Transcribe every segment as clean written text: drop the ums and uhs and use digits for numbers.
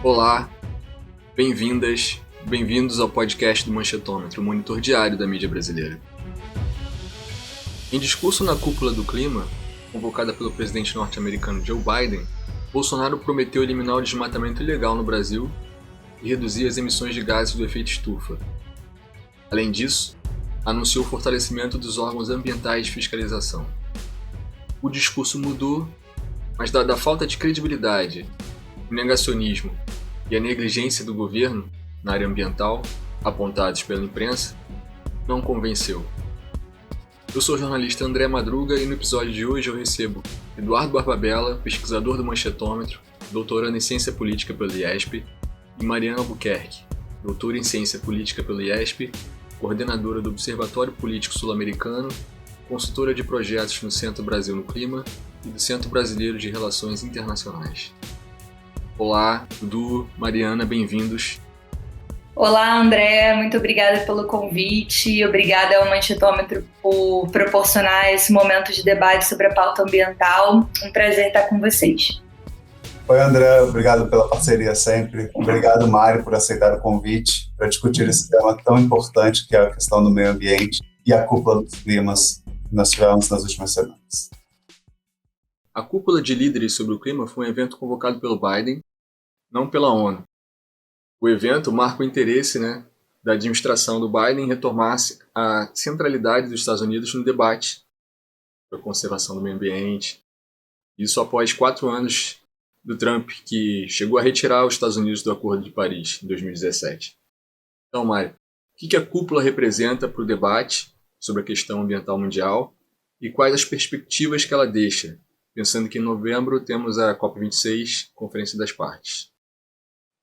Olá, bem-vindas, bem-vindos ao podcast do Manchetômetro, o monitor diário da mídia brasileira. Em discurso na cúpula do clima, convocada pelo presidente norte-americano Joe Biden, Bolsonaro prometeu eliminar o desmatamento ilegal no Brasil e reduzir as emissões de gases do efeito estufa. Além disso, anunciou o fortalecimento dos órgãos ambientais de fiscalização. O discurso mudou, mas dada a falta de credibilidade, o negacionismo e a negligência do governo na área ambiental, apontados pela imprensa, não convenceu. Eu sou o jornalista André Madruga e no episódio de hoje eu recebo Eduardo Barbabella, pesquisador do Manchetômetro, doutorando em Ciência Política pelo IESP, e Mariana Albuquerque, doutora em Ciência Política pelo IESP, coordenadora do Observatório Político Sul-Americano, consultora de projetos no Centro Brasil no Clima e do Centro Brasileiro de Relações Internacionais. Olá, Dudu, Mariana, bem-vindos. Olá, André, muito obrigada pelo convite, obrigada ao Manchetômetro por proporcionar esse momento de debate sobre a pauta ambiental. Um prazer estar com vocês. Oi, André, obrigado pela parceria sempre. Obrigado, Mário, por aceitar o convite para discutir esse tema tão importante que é a questão do meio ambiente e a cúpula dos climas que nós tivemos nas últimas semanas. A cúpula de líderes sobre o clima foi um evento convocado pelo Biden, não pela ONU. O evento marca o interesse da administração do Biden em retomar a centralidade dos Estados Unidos no debate sobre a conservação do meio ambiente. Isso após 4 anos do Trump, que chegou a retirar os Estados Unidos do Acordo de Paris em 2017. Então, Mário, o que a cúpula representa para o debate sobre a questão ambiental mundial e quais as perspectivas que ela deixa, pensando que em novembro temos a COP26, Conferência das Partes?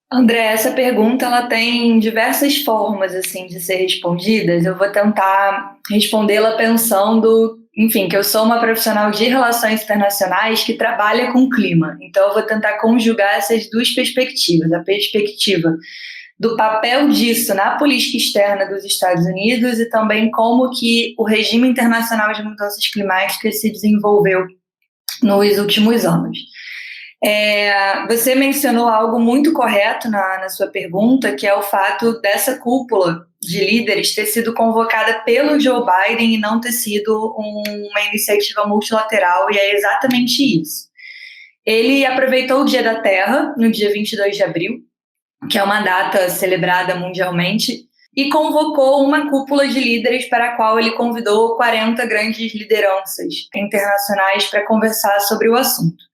André, essa pergunta ela tem diversas formas de ser respondidas. Eu vou tentar respondê-la pensando, que eu sou uma profissional de relações internacionais que trabalha com clima. Então, eu vou tentar conjugar essas duas perspectivas. A perspectiva do papel disso na política externa dos Estados Unidos e também como que o regime internacional de mudanças climáticas se desenvolveu nos últimos anos. Você mencionou algo muito correto na sua pergunta, que é o fato dessa cúpula de líderes ter sido convocada pelo Joe Biden e não ter sido uma iniciativa multilateral, e é exatamente isso. Ele aproveitou o Dia da Terra, no dia 22 de abril, que é uma data celebrada mundialmente, e convocou uma cúpula de líderes para a qual ele convidou 40 grandes lideranças internacionais para conversar sobre o assunto.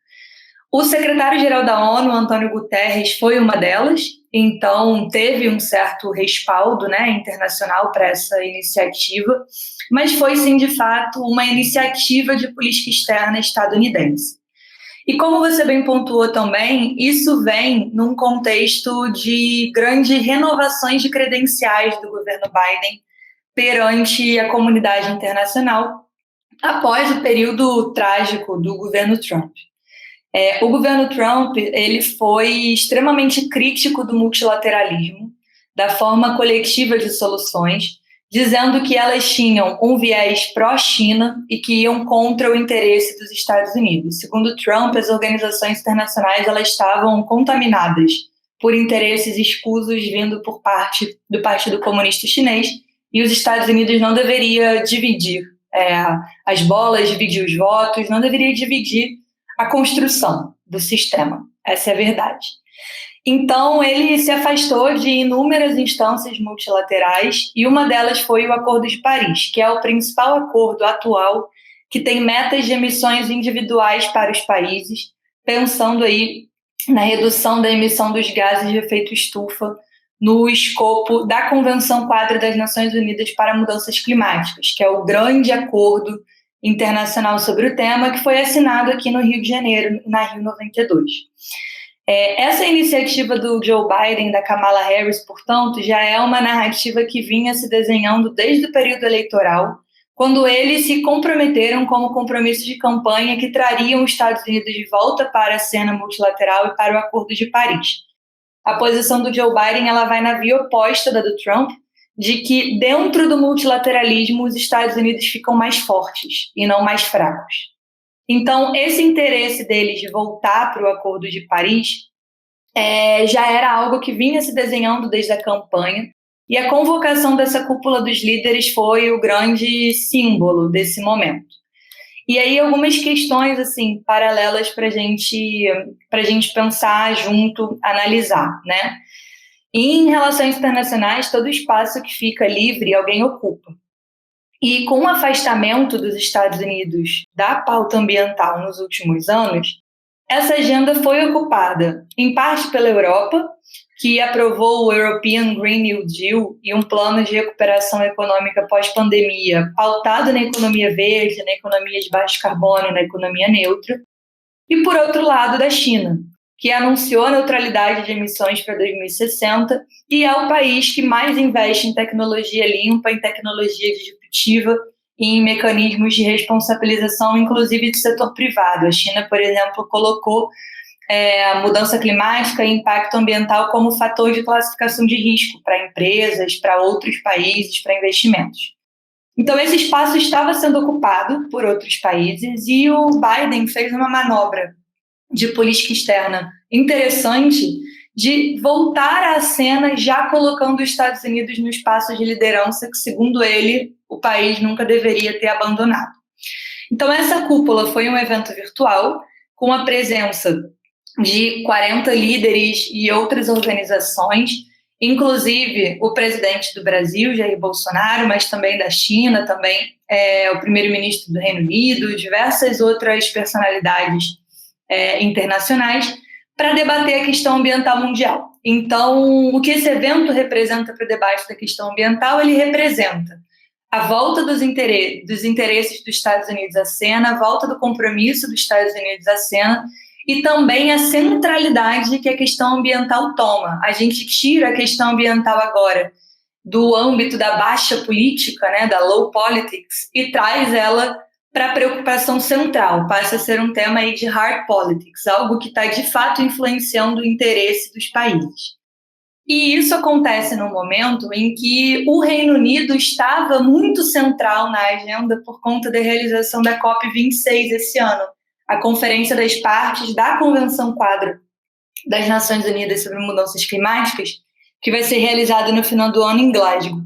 O secretário-geral da ONU, Antônio Guterres, foi uma delas, então teve um certo respaldo internacional para essa iniciativa, mas foi sim, de fato, uma iniciativa de política externa estadunidense. E como você bem pontuou também, isso vem num contexto de grandes renovações de credenciais do governo Biden perante a comunidade internacional após o período trágico do governo Trump. O governo Trump ele foi extremamente crítico do multilateralismo, da forma coletiva de soluções, dizendo que elas tinham um viés pró-China e que iam contra o interesse dos Estados Unidos. Segundo Trump, as organizações internacionais elas estavam contaminadas por interesses escusos vindo por parte do Partido Comunista Chinês e os Estados Unidos não deveria dividir as bolas, dividir os votos, não deveria dividir a construção do sistema. Essa é a verdade. Então, ele se afastou de inúmeras instâncias multilaterais e uma delas foi o Acordo de Paris, que é o principal acordo atual que tem metas de emissões individuais para os países, pensando aí na redução da emissão dos gases de efeito estufa no escopo da Convenção Quadro das Nações Unidas para Mudanças Climáticas, que é o grande acordo internacional sobre o tema, que foi assinado aqui no Rio de Janeiro, na Rio 92. Essa iniciativa do Joe Biden, da Kamala Harris, portanto, já é uma narrativa que vinha se desenhando desde o período eleitoral, quando eles se comprometeram como compromisso de campanha que trariam os Estados Unidos de volta para a cena multilateral e para o Acordo de Paris. A posição do Joe Biden ela vai na via oposta da do Trump, de que dentro do multilateralismo os Estados Unidos ficam mais fortes e não mais fracos. Então, esse interesse deles de voltar para o Acordo de Paris já era algo que vinha se desenhando desde a campanha, e a convocação dessa cúpula dos líderes foi o grande símbolo desse momento. E aí algumas questões assim paralelas para a gente pensar junto, analisar, né? Em relações internacionais, todo espaço que fica livre, alguém ocupa. E com o afastamento dos Estados Unidos da pauta ambiental nos últimos anos, essa agenda foi ocupada, em parte pela Europa, que aprovou o European Green New Deal e um plano de recuperação econômica pós-pandemia, pautado na economia verde, na economia de baixo carbono, na economia neutra. E, por outro lado, da China, que anunciou a neutralidade de emissões para 2060 e é o país que mais investe em tecnologia limpa, em tecnologia disruptiva e em mecanismos de responsabilização, inclusive do setor privado. A China, por exemplo, colocou a mudança climática e impacto ambiental como fator de classificação de risco para empresas, para outros países, para investimentos. Então, esse espaço estava sendo ocupado por outros países e o Biden fez uma manobra de política externa interessante de voltar à cena já colocando os Estados Unidos no espaço de liderança que, segundo ele, o país nunca deveria ter abandonado. Então, essa cúpula foi um evento virtual com a presença de 40 líderes e outras organizações, inclusive o presidente do Brasil, Jair Bolsonaro, mas também da China, também o primeiro-ministro do Reino Unido, diversas outras personalidades internacionais, para debater a questão ambiental mundial. Então, o que esse evento representa para o debate da questão ambiental, ele representa a volta dos interesses dos Estados Unidos à cena, a volta do compromisso dos Estados Unidos à cena, e também a centralidade que a questão ambiental toma. A gente tira a questão ambiental agora do âmbito da baixa política, né, da low politics, e traz ela para a preocupação central, passa a ser um tema aí de hard politics, algo que está de fato influenciando o interesse dos países. E isso acontece no momento em que o Reino Unido estava muito central na agenda por conta da realização da COP26 esse ano, a Conferência das Partes da Convenção Quadro das Nações Unidas sobre Mudanças Climáticas, que vai ser realizada no final do ano em Glasgow.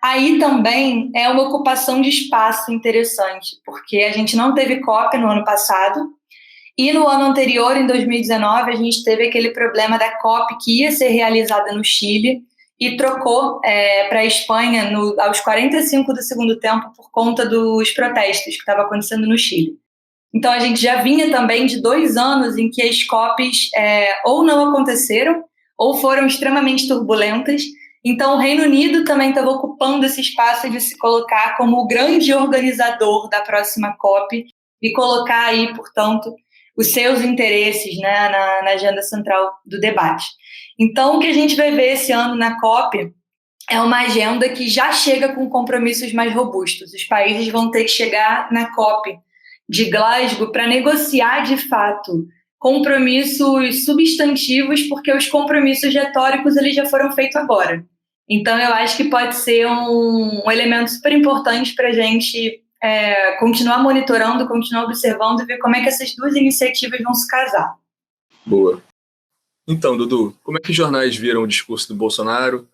Aí também é uma ocupação de espaço interessante, porque a gente não teve COP no ano passado, e no ano anterior, em 2019, a gente teve aquele problema da COP que ia ser realizada no Chile e trocou para a Espanha aos 45 do segundo tempo por conta dos protestos que estavam acontecendo no Chile. Então, a gente já vinha também de 2 anos em que as COPs ou não aconteceram ou foram extremamente turbulentas. Então, o Reino Unido também estava ocupando esse espaço de se colocar como o grande organizador da próxima COP e colocar aí, portanto, os seus interesses, né, na agenda central do debate. Então, o que a gente vai ver esse ano na COP é uma agenda que já chega com compromissos mais robustos. Os países vão ter que chegar na COP de Glasgow para negociar, de fato, compromissos substantivos, porque os compromissos retóricos eles já foram feitos agora. Então, eu acho que pode ser um elemento super importante para a gente continuar monitorando, continuar observando e ver como é que essas duas iniciativas vão se casar. Boa. Então, Dudu, como é que os jornais viram o discurso do Bolsonaro?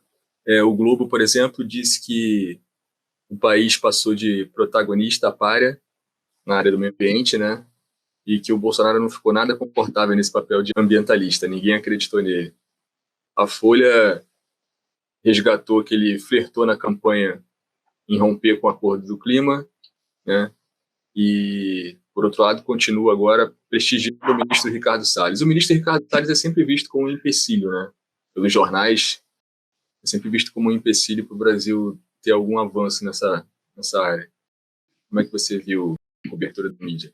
O Globo, por exemplo, disse que o país passou de protagonista a pária na área do meio ambiente, né? E que o Bolsonaro não ficou nada confortável nesse papel de ambientalista, ninguém acreditou nele. A Folha resgatou que ele flertou na campanha em romper com o Acordo do Clima, né? E, por outro lado, continua agora prestigiando o ministro Ricardo Salles. O ministro Ricardo Salles é sempre visto como um empecilho, né? Pelos jornais, é sempre visto como um empecilho para o Brasil ter algum avanço nessa área. Como é que você viu a cobertura da mídia?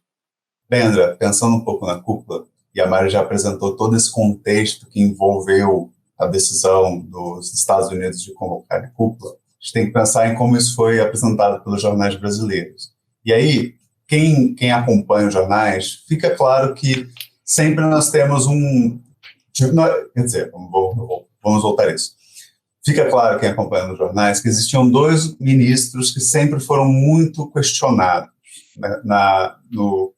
Bem, André, pensando um pouco na cúpula, e a Mari já apresentou todo esse contexto que envolveu a decisão dos Estados Unidos de convocar a cúpula, a gente tem que pensar em como isso foi apresentado pelos jornais brasileiros. E aí, quem acompanha os jornais, fica claro que sempre nós temos quer dizer, vamos voltar a isso. Fica claro, quem acompanha os jornais, que existiam 2 ministros que sempre foram muito questionados, né, no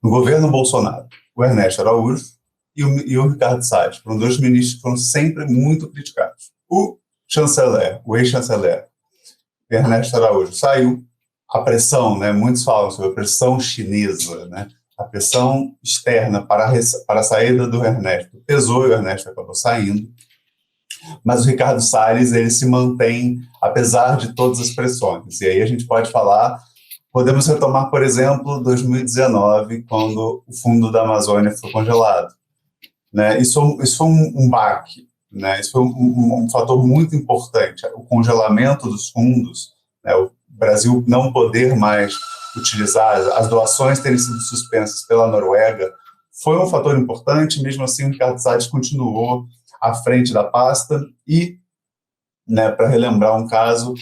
governo Bolsonaro. O Ernesto Araújo, e o Ricardo Salles. Foram dois ministros que foram sempre muito criticados. O chanceler, o ex-chanceler, Ernesto Araújo, saiu. A pressão, né, muitos falam sobre a pressão chinesa, né, a pressão externa para a saída do Ernesto pesou e o Ernesto acabou saindo. Mas o Ricardo Salles, ele se mantém apesar de todas as pressões. E aí a gente pode falar, podemos retomar, por exemplo, 2019, quando o fundo da Amazônia foi congelado. Né? Isso foi um baque, né? Isso foi um fator muito importante. O congelamento dos fundos, né? O Brasil não poder mais utilizar, as doações terem sido suspensas pela Noruega, foi um fator importante. Mesmo assim, o Ricardo Salles continuou à frente da pasta e, né, para relembrar um caso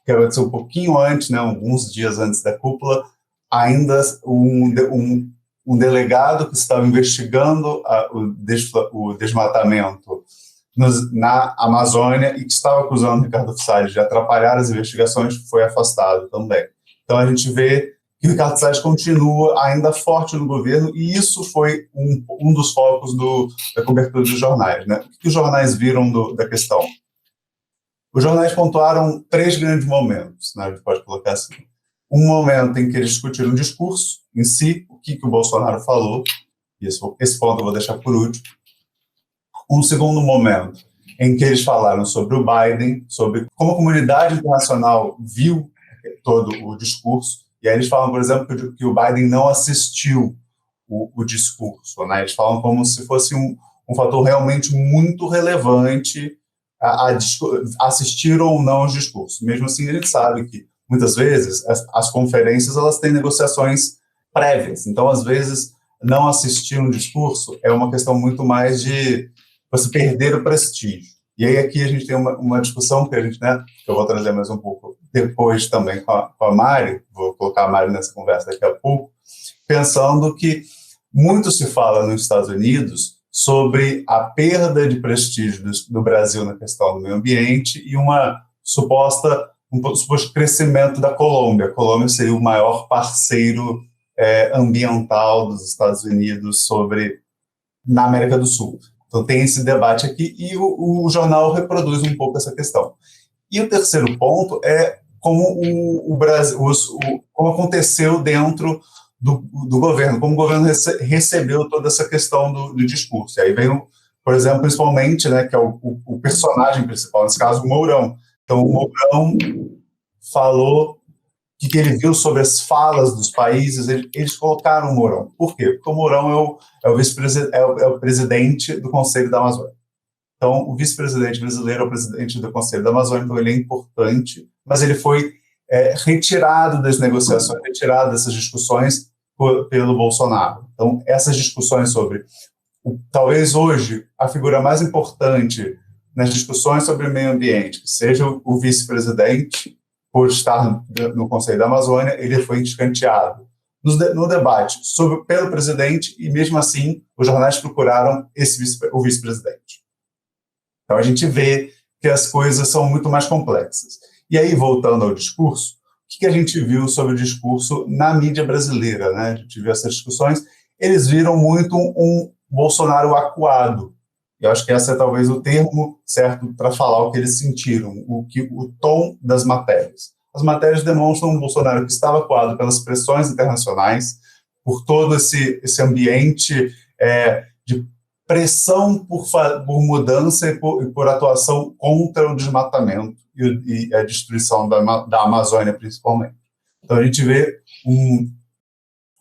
que aconteceu um pouquinho antes, né, alguns dias antes da cúpula, ainda um delegado que estava investigando o desmatamento na Amazônia e que estava acusando o Ricardo Salles de atrapalhar as investigações foi afastado também. Então a gente vê que o Ricardo Salles continua ainda forte no governo e isso foi um dos focos da cobertura dos jornais. Né? O que os jornais viram da questão? Os jornais pontuaram 3 grandes momentos, né? A gente pode colocar assim. Um momento em que eles discutiram o discurso em si, o que o Bolsonaro falou, esse ponto eu vou deixar por último. Um segundo momento em que eles falaram sobre o Biden, sobre como a comunidade internacional viu todo o discurso, e aí eles falam, por exemplo, que o Biden não assistiu o discurso, né? Eles falam como se fosse um fator realmente muito relevante a assistir ou não aos discursos. Mesmo assim, a gente sabe que, muitas vezes, as conferências elas têm negociações prévias. Então, às vezes, não assistir um discurso é uma questão muito mais de você perder o prestígio. E aí aqui a gente tem uma discussão que a gente, né, que eu vou trazer mais um pouco depois também com a Mari, vou colocar a Mari nessa conversa daqui a pouco, pensando que muito se fala nos Estados Unidos sobre a perda de prestígio do Brasil na questão do meio ambiente e um suposto crescimento da Colômbia. A Colômbia seria o maior parceiro ambiental dos Estados Unidos na América do Sul. Então tem esse debate aqui e o jornal reproduz um pouco essa questão. E o terceiro ponto é como o Brasil, como aconteceu dentro do governo, como o governo recebeu toda essa questão do discurso. E aí vem, por exemplo, principalmente, né, que é o personagem principal, nesse caso, o Mourão. Então, o Mourão falou o que ele viu sobre as falas dos países, eles colocaram o Mourão. Por quê? Porque o Mourão é o presidente do Conselho da Amazônia. Então, o vice-presidente brasileiro é o presidente do Conselho da Amazônia, então ele é importante, mas ele foi retirado das negociações, retirado dessas discussões pelo Bolsonaro. Então, essas discussões sobre, talvez hoje, a figura mais importante nas discussões sobre o meio ambiente, que seja o vice-presidente, por estar no Conselho da Amazônia, ele foi escanteado no debate pelo presidente e, mesmo assim, os jornais procuraram o vice-presidente. Então, a gente vê que as coisas são muito mais complexas. E aí, voltando ao discurso, o que a gente viu sobre o discurso na mídia brasileira, né? A gente viu essas discussões, eles viram muito um Bolsonaro acuado. Eu acho que esse é talvez o termo certo para falar o que eles sentiram, o tom das matérias. As matérias demonstram um Bolsonaro que estava acuado pelas pressões internacionais, por todo esse ambiente de pressão por mudança e por atuação contra o desmatamento e a destruição da Amazônia, principalmente. Então, a gente vê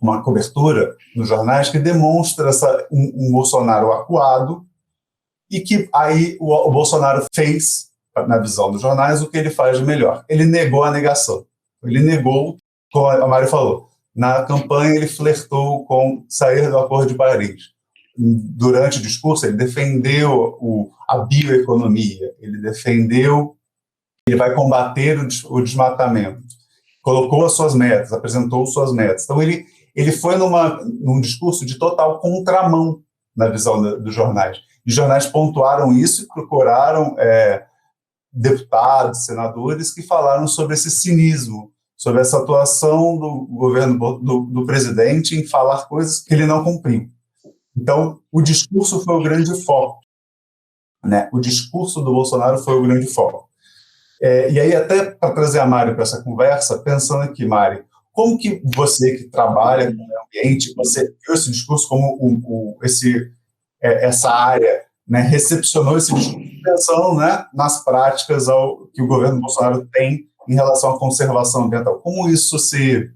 uma cobertura nos jornais que demonstra um Bolsonaro acuado, e que aí o Bolsonaro fez, na visão dos jornais, o que ele faz de melhor. Ele negou a negação. Ele negou, como a Mari falou, na campanha ele flertou com sair do Acordo de Paris. Durante o discurso, ele defendeu a bioeconomia, ele defendeu que ele vai combater o desmatamento, colocou as suas metas, apresentou suas metas. Então, ele foi num discurso de total contramão na visão dos jornais. Os jornais pontuaram isso e procuraram deputados, senadores que falaram sobre esse cinismo, sobre essa atuação do governo do presidente em falar coisas que ele não cumpriu. Então, o discurso foi o grande foco, né? O discurso do Bolsonaro foi o grande foco. E aí, até para trazer a Mari para essa conversa, pensando aqui, Mari, como que você que trabalha com o meio ambiente, você viu esse discurso como essa área, né, recepcionou esse discurso pensando, né, nas práticas que o governo Bolsonaro tem em relação à conservação ambiental? Como isso se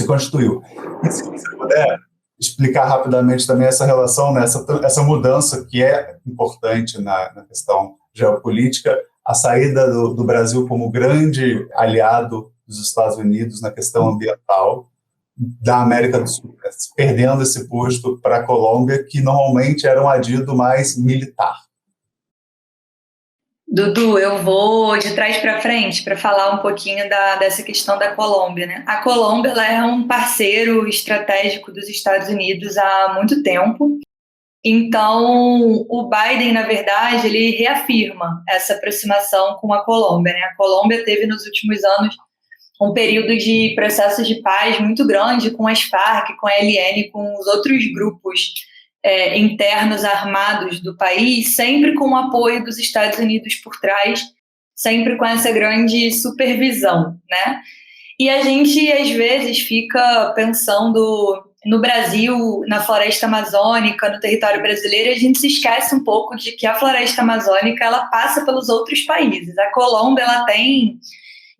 constituiu? E se você puder explicar rapidamente também essa relação, né, essa mudança que é importante na questão geopolítica, a saída do Brasil como grande aliado dos Estados Unidos na questão ambiental da América do Sul, né, perdendo esse posto para a Colômbia, que normalmente era um adido mais militar. Dudu, eu vou de trás para frente para falar um pouquinho dessa questão da Colômbia, né? A Colômbia ela é um parceiro estratégico dos Estados Unidos há muito tempo. Então, o Biden, na verdade, ele reafirma essa aproximação com a Colômbia, né? A Colômbia teve nos últimos anos um período de processo de paz muito grande com as Farc, com a ELN, com os outros grupos internos armados do país, sempre com o apoio dos Estados Unidos por trás, sempre com essa grande supervisão, né? E a gente, às vezes, fica pensando no Brasil, na floresta amazônica, no território brasileiro, e a gente se esquece um pouco de que a floresta amazônica ela passa pelos outros países. A Colômbia ela tem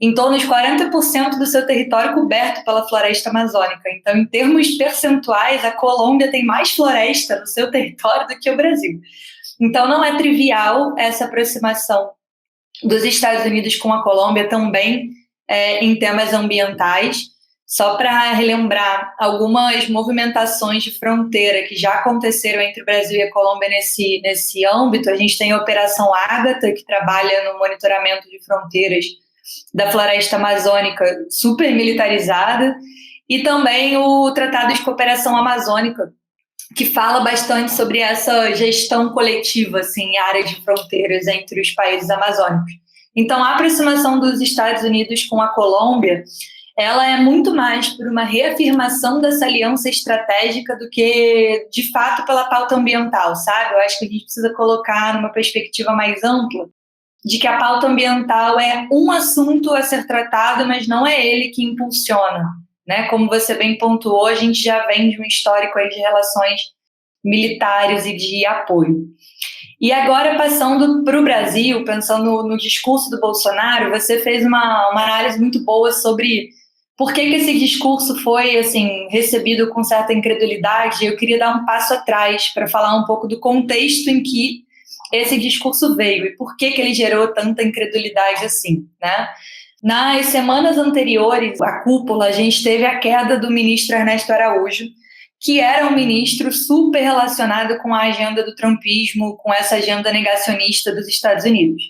em torno de 40% do seu território coberto pela floresta amazônica. Então, em termos percentuais, a Colômbia tem mais floresta no seu território do que o Brasil. Então, não é trivial essa aproximação dos Estados Unidos com a Colômbia também em temas ambientais. Só para relembrar algumas movimentações de fronteira que já aconteceram entre o Brasil e a Colômbia nesse âmbito, a gente tem a Operação Ágata, que trabalha no monitoramento de fronteiras da floresta amazônica super militarizada, e também o Tratado de Cooperação Amazônica, que fala bastante sobre essa gestão coletiva assim, em áreas de fronteiras entre os países amazônicos. Então, a aproximação dos Estados Unidos com a Colômbia, ela é muito mais por uma reafirmação dessa aliança estratégica do que, de fato, pela pauta ambiental, sabe? Eu acho que a gente precisa colocar numa perspectiva mais ampla de que a pauta ambiental é um assunto a ser tratado, mas não é ele que impulsiona, né? Como você bem pontuou, a gente já vem de um histórico aí de relações militares e de apoio. E agora, passando para o Brasil, pensando no discurso do Bolsonaro, você fez uma análise muito boa sobre por que esse discurso foi assim, recebido com certa incredulidade. Eu queria dar um passo atrás para falar um pouco do contexto em que esse discurso veio e por que ele gerou tanta incredulidade assim, né? Nas semanas anteriores à cúpula, a gente teve a queda do ministro Ernesto Araújo, que era um ministro super relacionado com a agenda do trumpismo, com essa agenda negacionista dos Estados Unidos.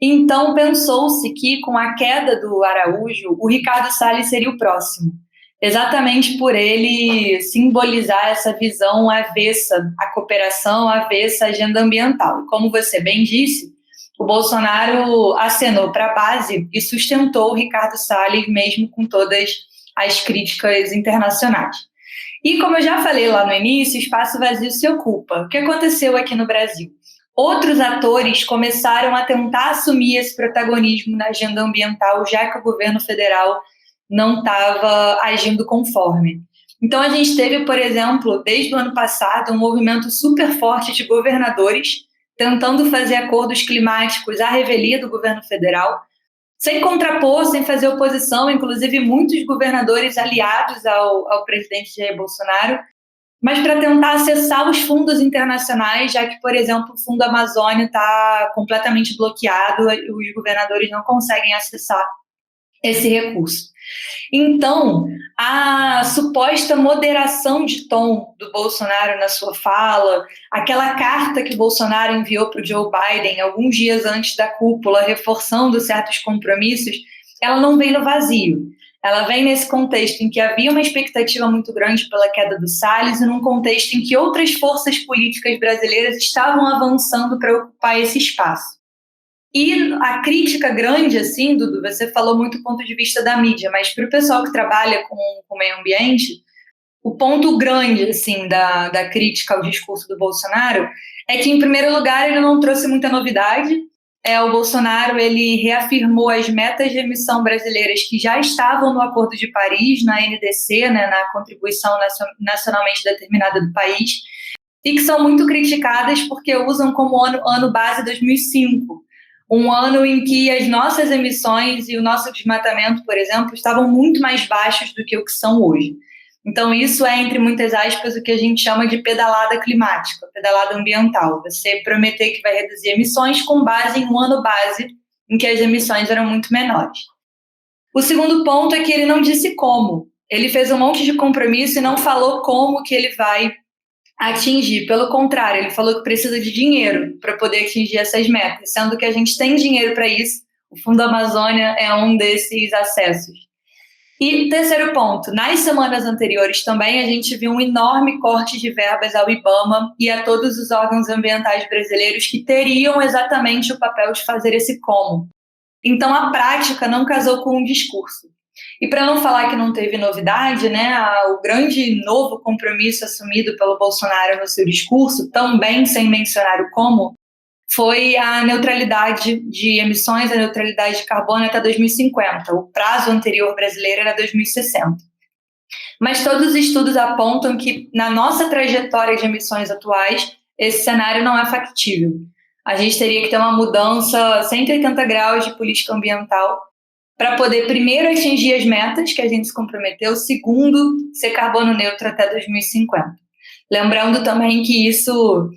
Então, pensou-se que, com a queda do Araújo, o Ricardo Salles seria o próximo, exatamente por ele simbolizar essa visão avessa à cooperação, avessa à agenda ambiental. Como você bem disse, o Bolsonaro acenou para a base e sustentou o Ricardo Salles, mesmo com todas as críticas internacionais. E como eu já falei lá no início, o espaço vazio se ocupa. O que aconteceu aqui no Brasil? Outros atores começaram a tentar assumir esse protagonismo na agenda ambiental, já que o governo federal não estava agindo conforme. Então, a gente teve, por exemplo, desde o ano passado, um movimento super forte de governadores tentando fazer acordos climáticos à revelia do governo federal, sem contrapor, sem fazer oposição, inclusive muitos governadores aliados ao presidente Jair Bolsonaro, mas para tentar acessar os fundos internacionais, já que, por exemplo, o Fundo Amazônia está completamente bloqueado, os governadores não conseguem acessar esse recurso. Então, a suposta moderação de tom do Bolsonaro na sua fala, aquela carta que o Bolsonaro enviou para o Joe Biden alguns dias antes da cúpula, reforçando certos compromissos, ela não vem no vazio. Ela vem nesse contexto em que havia uma expectativa muito grande pela queda do Salles e num contexto em que outras forças políticas brasileiras estavam avançando para ocupar esse espaço. E a crítica grande, assim, Dudu, você falou muito do ponto de vista da mídia, mas para o pessoal que trabalha com o meio ambiente, o ponto grande, assim, da crítica ao discurso do Bolsonaro é que, em primeiro lugar, ele não trouxe muita novidade. O Bolsonaro, ele reafirmou as metas de emissão brasileiras que já estavam no Acordo de Paris, na NDC, né, na contribuição nacionalmente determinada do país, e que são muito criticadas porque usam como ano base 2005, um ano em que as nossas emissões e o nosso desmatamento, por exemplo, estavam muito mais baixos do que o que são hoje. Então, isso é, entre muitas aspas, o que a gente chama de pedalada climática, pedalada ambiental. Você prometer que vai reduzir emissões com base em um ano base em que as emissões eram muito menores. O segundo ponto é que ele não disse como. Ele fez um monte de compromisso e não falou como que ele vai atingir. Pelo contrário, ele falou que precisa de dinheiro para poder atingir essas metas, sendo que a gente tem dinheiro para isso. O Fundo Amazônia é um desses acessos. E terceiro ponto, nas semanas anteriores também a gente viu um enorme corte de verbas ao IBAMA e a todos os órgãos ambientais brasileiros que teriam exatamente o papel de fazer esse como. Então a prática não casou com o discurso. E para não falar que não teve novidade, né, o grande novo compromisso assumido pelo Bolsonaro no seu discurso, também sem mencionar o como, foi a neutralidade de emissões, a neutralidade de carbono até 2050. O prazo anterior brasileiro era 2060. Mas todos os estudos apontam que, na nossa trajetória de emissões atuais, esse cenário não é factível. A gente teria que ter uma mudança 180 graus de política ambiental para poder, primeiro, atingir as metas que a gente se comprometeu, segundo, ser carbono neutro até 2050. Lembrando também que isso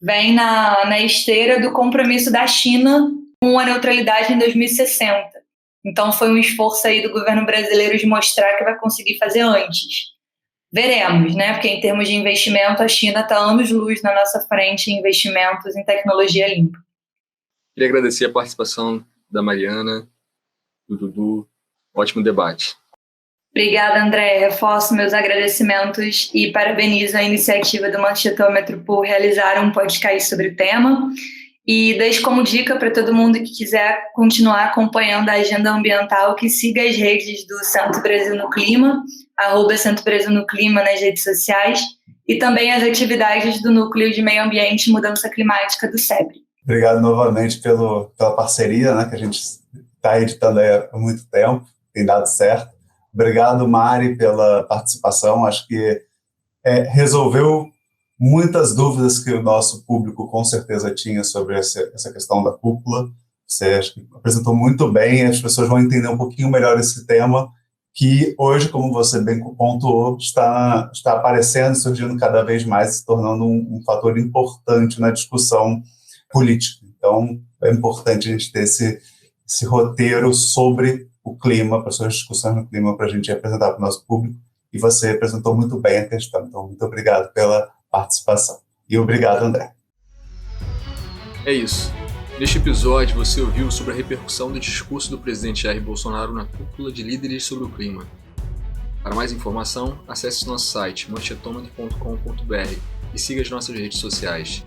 vem na esteira do compromisso da China com a neutralidade em 2060. Então foi um esforço aí do governo brasileiro de mostrar que vai conseguir fazer antes. Veremos, né? Porque em termos de investimento, a China está anos-luz na nossa frente em investimentos em tecnologia limpa. Queria agradecer a participação da Mariana, do Dudu. Ótimo debate. Obrigada, André. Reforço meus agradecimentos e parabenizo a iniciativa do Manchetômetro por realizar um podcast sobre o tema. E deixo como dica para todo mundo que quiser continuar acompanhando a agenda ambiental que siga as redes do Centro Brasil no Clima, @Centro Brasil no Clima nas redes sociais, e também as atividades do Núcleo de Meio Ambiente e Mudança Climática do SEBRE. Obrigado novamente pela parceria, né, que a gente está editando há muito tempo, tem dado certo. Obrigado, Mari, pela participação. Acho que resolveu muitas dúvidas que o nosso público com certeza tinha sobre essa questão da cúpula. Você acho que apresentou muito bem, as pessoas vão entender um pouquinho melhor esse tema, que hoje, como você bem pontuou, está aparecendo, surgindo cada vez mais, se tornando um fator importante na discussão política. Então, é importante a gente ter esse roteiro sobre o clima, para suas discussões no clima, para a gente apresentar para o nosso público, e você apresentou muito bem a questão. Então, muito obrigado pela participação. E obrigado, André. É isso. Neste episódio, você ouviu sobre a repercussão do discurso do presidente Jair Bolsonaro na cúpula de líderes sobre o clima. Para mais informação, acesse nosso site manchetometro.com.br e siga as nossas redes sociais.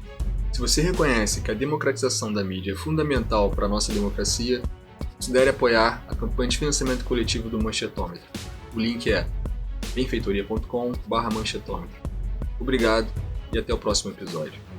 Se você reconhece que a democratização da mídia é fundamental para a nossa democracia, considere apoiar a campanha de financiamento coletivo do Manchetômetro. O link é benfeitoria.com/manchetômetro. Obrigado e até o próximo episódio.